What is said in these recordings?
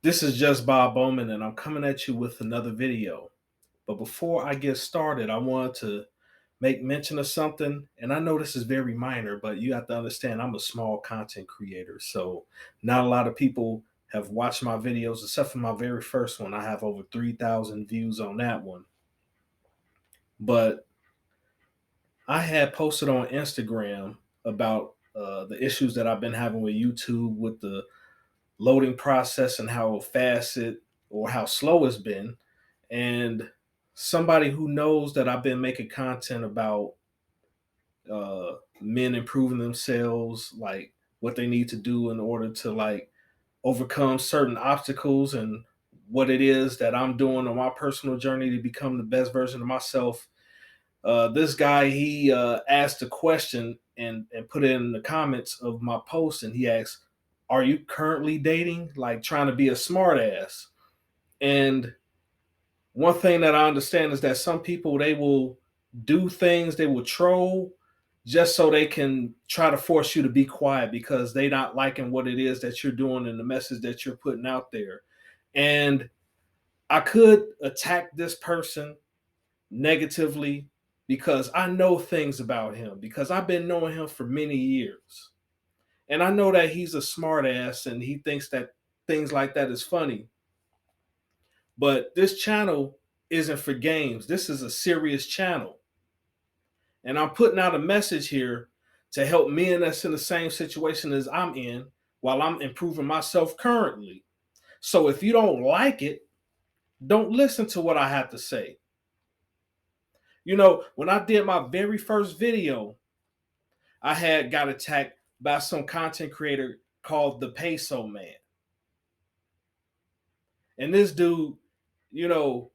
This is just Bob Bowman, and I'm coming at you with another video. But before I get started, I want to make mention of something. And I know this is very minor, but you have to understand I'm a small content creator. So not a lot of people have watched my videos, except for my very first one. I have over 3,000 views on that one. But I had posted on Instagram about the issues that I've been having with YouTube with the loading process and how fast it or how slow it's been. And somebody who knows that I've been making content about men improving themselves, like what they need to do in order to like overcome certain obstacles and what it is that I'm doing on my personal journey to become the best version of myself. This guy, he asked a question and put it in the comments of my post, and he asked, "Are you currently dating?" Like trying to be a smartass. And one thing that I understand is that some people, they will do things, they will troll just so they can try to force you to be quiet because they not liking what it is that you're doing and the message that you're putting out there. And I could attack this person negatively because I know things about him because I've been knowing him for many years. And I know that he's a smartass and he thinks that things like that is funny. But this channel isn't for games. This is a serious channel. And I'm putting out a message here to help men that's in the same situation as I'm in while I'm improving myself currently. So if you don't like it, don't listen to what I have to say. You know, when I did my very first video, I had got attacked by some content creator called the Peso Man. And this dude, you know,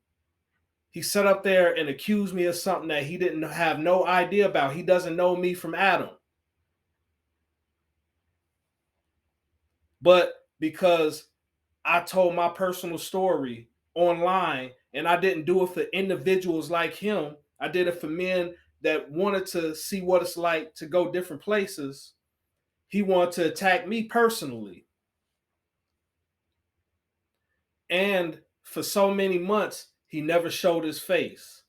he sat up there and accused me of something that he didn't have no idea about. He doesn't know me from Adam. But because I told my personal story online and I didn't do it for individuals like him, I did it for men that wanted to see what it's like to go different places. He wanted to attack me personally. And for so many months, he never showed his face.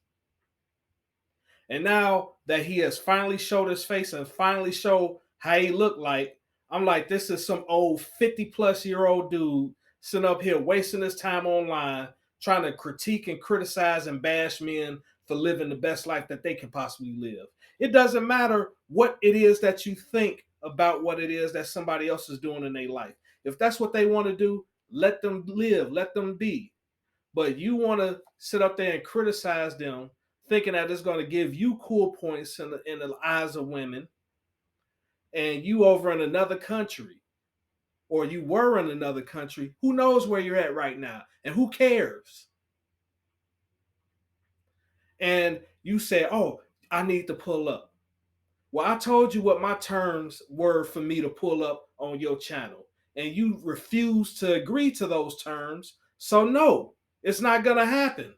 And now that he has finally showed his face and finally showed how he looked like, I'm like, this is some old 50-plus-year-old dude sitting up here wasting his time online trying to critique and criticize and bash men for living the best life that they can possibly live. It doesn't matter what it is that you think about what it is that somebody else is doing in their life. If that's what they want to do, let them live, let them be. But you want to sit up there and criticize them, thinking that it's going to give you cool points in the eyes of women, and you over in another country, or you were in another country, who knows where you're at right now, and who cares? And you say, "Oh, I need to pull up." Well, I told you what my terms were for me to pull up on your channel, and you refuse to agree to those terms. So no, it's not gonna happen.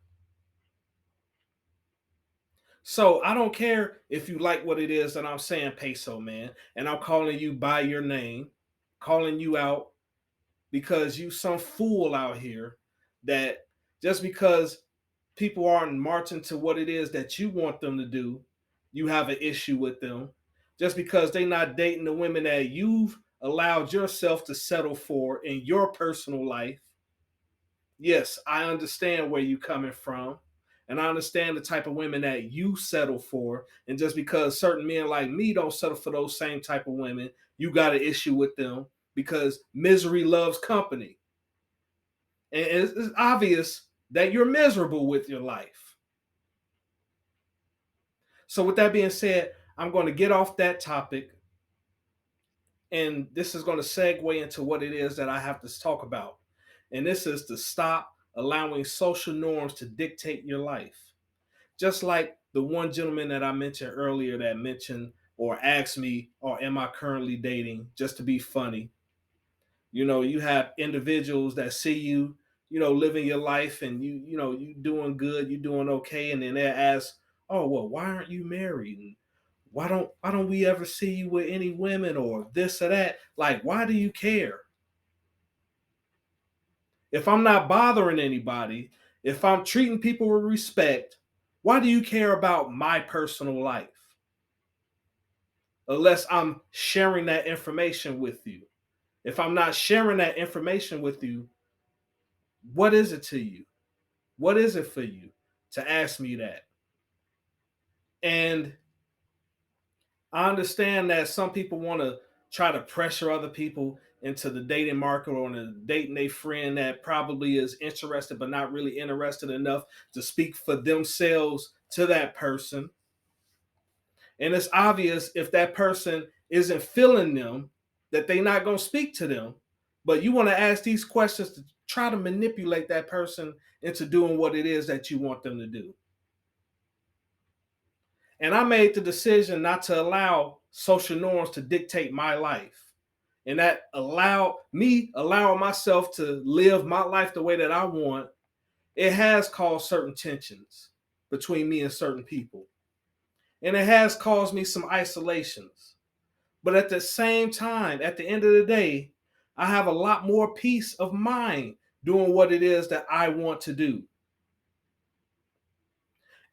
So I don't care if you like what it is that I'm saying, Peso Man, and I'm calling you by your name, calling you out because you some fool out here that just because people aren't marching to what it is that you want them to do, you have an issue with them. Just because they're not dating the women that you've allowed yourself to settle for in your personal life. Yes, I understand where you're coming from. And I understand the type of women that you settle for. And just because certain men like me don't settle for those same type of women, you got an issue with them because misery loves company. And it's obvious that you're miserable with your life. So, with that being said, I'm going to get off that topic. And this is going to segue into what it is that I have to talk about. And this is to stop allowing social norms to dictate your life. Just like the one gentleman that I mentioned earlier that mentioned or asked me, or am I currently dating, just to be funny. You know, you have individuals that see you, you know, living your life and you doing good, you doing okay, and then they ask, "Oh, well, why aren't you married? And why don't we ever see you with any women or this or that? Like, why do you care?" If I'm not bothering anybody, if I'm treating people with respect, why do you care about my personal life? Unless I'm sharing that information with you. If I'm not sharing that information with you, what is it to you? What is it for you to ask me that? And I understand that some people want to try to pressure other people into the dating market or into dating a friend that probably is interested but not really interested enough to speak for themselves to that person. And it's obvious if that person isn't feeling them that they're not going to speak to them. But you want to ask these questions to try to manipulate that person into doing what it is that you want them to do. And I made the decision not to allow social norms to dictate my life. And that allowing myself to live my life the way that I want, it has caused certain tensions between me and certain people. And it has caused me some isolations. But at the same time, at the end of the day, I have a lot more peace of mind doing what it is that I want to do.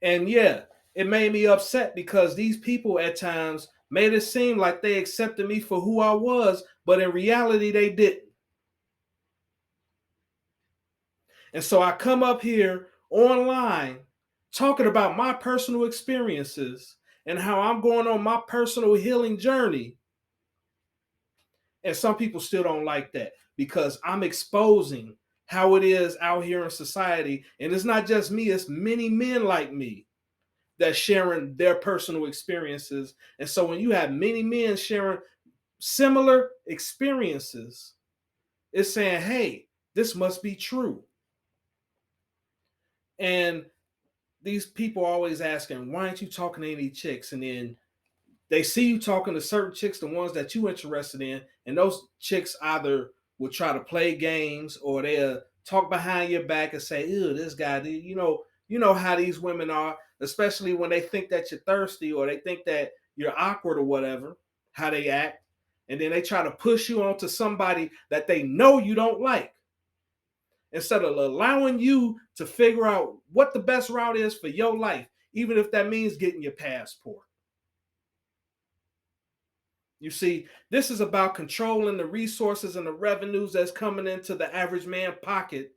And yeah, it made me upset because these people at times made it seem like they accepted me for who I was, but in reality, they didn't. And so I come up here online talking about my personal experiences and how I'm going on my personal healing journey. And some people still don't like that because I'm exposing how it is out here in society. And it's not just me, it's many men like me that's sharing their personal experiences. And so when you have many men sharing similar experiences, it's saying, hey, this must be true. And these people are always asking, why aren't you talking to any chicks? And then they see you talking to certain chicks, the ones that you interested in, and those chicks either will try to play games or they'll talk behind your back and say, ew, this guy, you know how these women are, especially when they think that you're thirsty or they think that you're awkward or whatever, how they act. And then they try to push you onto somebody that they know you don't like instead of allowing you to figure out what the best route is for your life, even if that means getting your passport. You see, this is about controlling the resources and the revenues that's coming into the average man pocket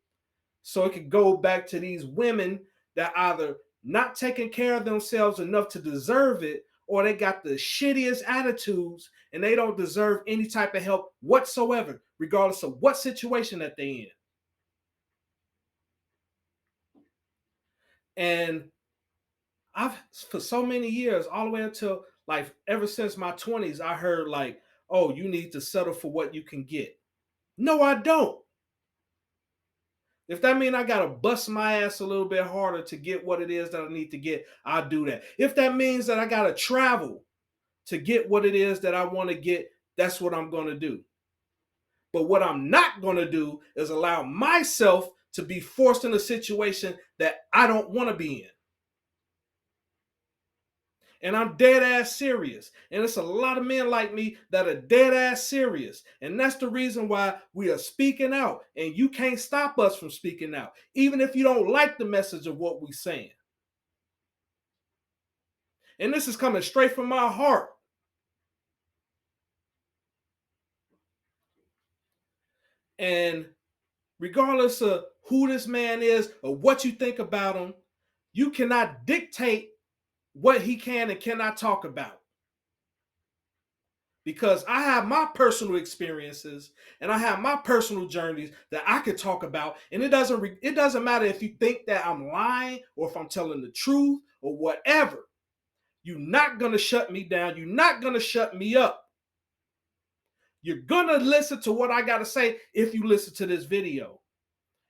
so it could go back to these women that either not taking care of themselves enough to deserve it or they got the shittiest attitudes and they don't deserve any type of help whatsoever, regardless of what situation that they're in. And I've for so many years, all the way until like ever since my 20s, I heard like, oh, you need to settle for what you can get. No, I don't. If that means I gotta bust my ass a little bit harder to get what it is that I need to get, I'll do that. If that means that I gotta travel to get what it is that I want to get, that's what I'm gonna do. But what I'm not gonna do is allow myself to be forced in a situation that I don't want to be in. And I'm dead ass serious. And it's a lot of men like me that are dead ass serious. And that's the reason why we are speaking out. And you can't stop us from speaking out, even if you don't like the message of what we're saying. And this is coming straight from my heart. And regardless of who this man is or what you think about him, you cannot dictate what he can and cannot talk about. Because I have my personal experiences and I have my personal journeys that I could talk about, and it doesn't matter if you think that I'm lying or if I'm telling the truth or whatever. You're not gonna shut me down. You're not gonna shut me up. You're gonna listen to what I gotta say if you listen to this video,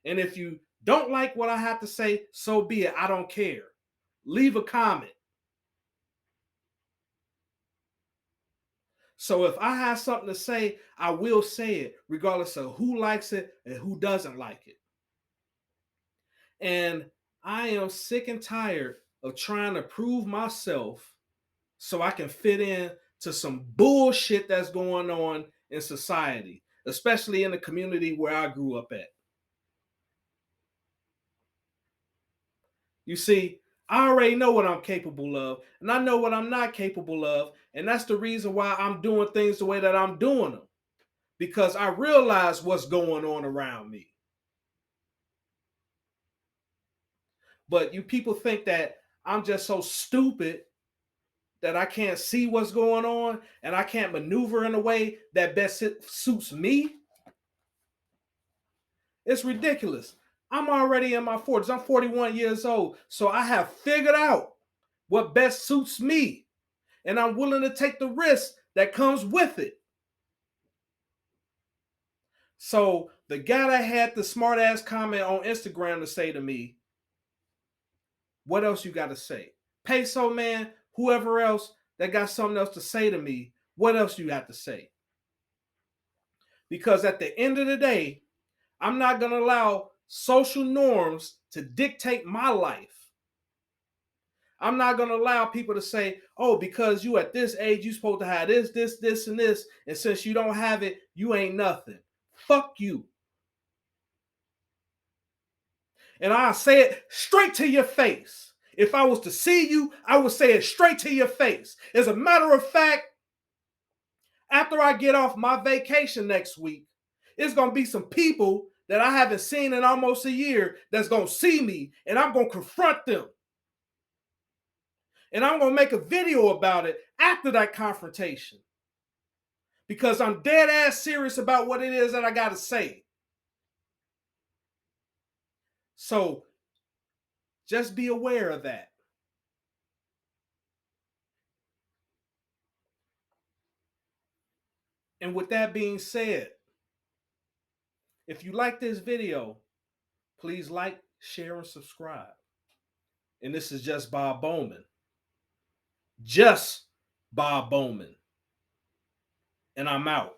and if you don't like what I have to say, so be it. I don't care. Leave a comment. So if I have something to say, I will say it, regardless of who likes it and who doesn't like it. And I am sick and tired of trying to prove myself so I can fit in to some bullshit that's going on in society, especially in the community where I grew up at. You see, I already know what I'm capable of, and I know what I'm not capable of, and that's the reason why I'm doing things the way that I'm doing them, because I realize what's going on around me. But you people think that I'm just so stupid that I can't see what's going on and I can't maneuver in a way that best suits me. It's ridiculous. I'm already in my 40s. I'm 41 years old. So I have figured out what best suits me. And I'm willing to take the risk that comes with it. So the guy that had the smart ass comment on Instagram to say to me, what else you got to say? Peso man, whoever else that got something else to say to me, what else you got to say? Because at the end of the day, I'm not going to allow social norms to dictate my life. I'm not going to allow people to say, oh, because you at this age, you supposed to have this, this, this, and this. And since you don't have it, you ain't nothing. Fuck you. And I'll say it straight to your face. If I was to see you, I would say it straight to your face. As a matter of fact, after I get off my vacation next week, it's going to be some people that I haven't seen in almost a year that's going to see me, and I'm going to confront them. And I'm going to make a video about it after that confrontation, because I'm dead ass serious about what it is that I got to say. So just be aware of that. And with that being said, if you like this video, please like, share, and subscribe. And this is just Bob Bowman. Just Bob Bowman. And I'm out.